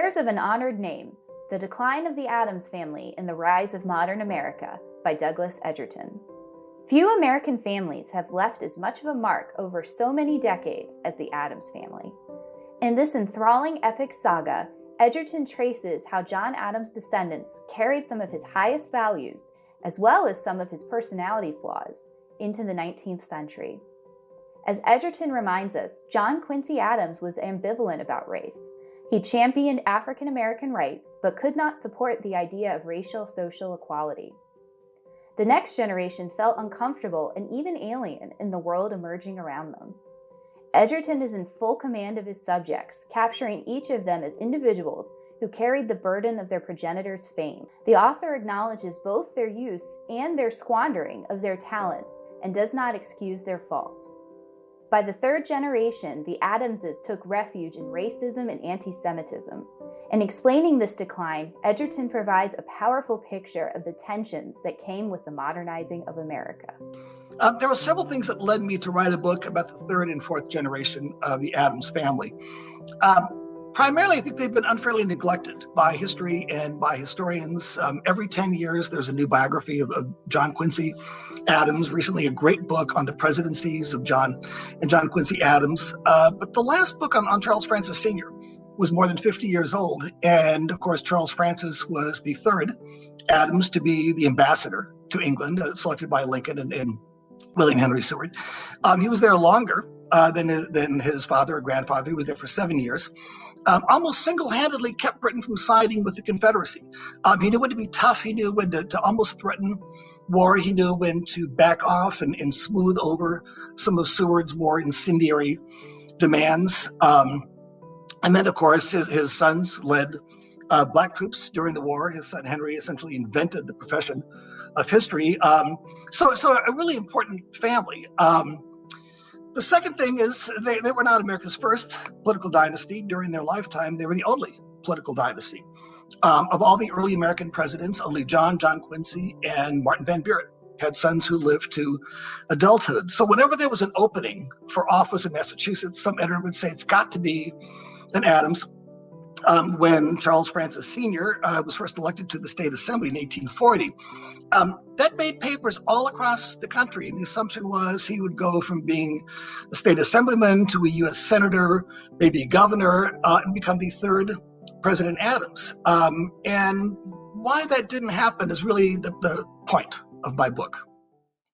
Heirs of an Honored Name: The Decline of the Addams Family and the Rise of Modern America by Douglas Egerton. Few American families have left as much of a mark over so many decades as the Addams family. In this enthralling epic saga, Egerton traces how John Adams' descendants carried some of his highest values, as well as some of his personality flaws, into the 19th century. As Egerton reminds us, John Quincy Adams was ambivalent about race. He championed African American rights, but could not support the idea of racial social equality. The next generation felt uncomfortable and even alien in the world emerging around them. Egerton is in full command of his subjects, capturing each of them as individuals who carried the burden of their progenitors' fame. The author acknowledges both their use and their squandering of their talents and does not excuse their faults. By the third generation, the Adamses took refuge in racism and anti-Semitism. In explaining this decline, Egerton provides a powerful picture of the tensions that came with the modernizing of America. There were several things that led me to write a book about the third and fourth generation of the Addams family. Primarily, I think they've been unfairly neglected by history and by historians. Every 10 years, there's a new biography of John Quincy Adams. Recently, a great book on the presidencies of John Quincy Adams. But the last book on Charles Francis Sr. was more than 50 years old. And of course, Charles Francis was the third Adams to be the ambassador to England, selected by Lincoln and William Henry Seward. He was there longer than his father or grandfather. He was there for 7 years. Almost single-handedly kept Britain from siding with the Confederacy. He knew when to be tough. He knew when to almost threaten war. He knew when to back off and smooth over some of Seward's more incendiary demands. And then, of course, his sons led Black troops during the war. His son Henry essentially invented the profession of history. So a really important family. The second thing is they were not America's first political dynasty. During their lifetime, they were the only political dynasty. Of all the early American presidents, only John Quincy, and Martin Van Buren had sons who lived to adulthood. So whenever there was an opening for office in Massachusetts, some editor would say it's got to be an Adams. When Charles Francis Sr. Was first elected to the state assembly in 1840, that made papers all across the country. The assumption was he would go from being a state assemblyman to a U.S. senator, maybe a governor, and become the third President Adams. And why that didn't happen is really the point of my book.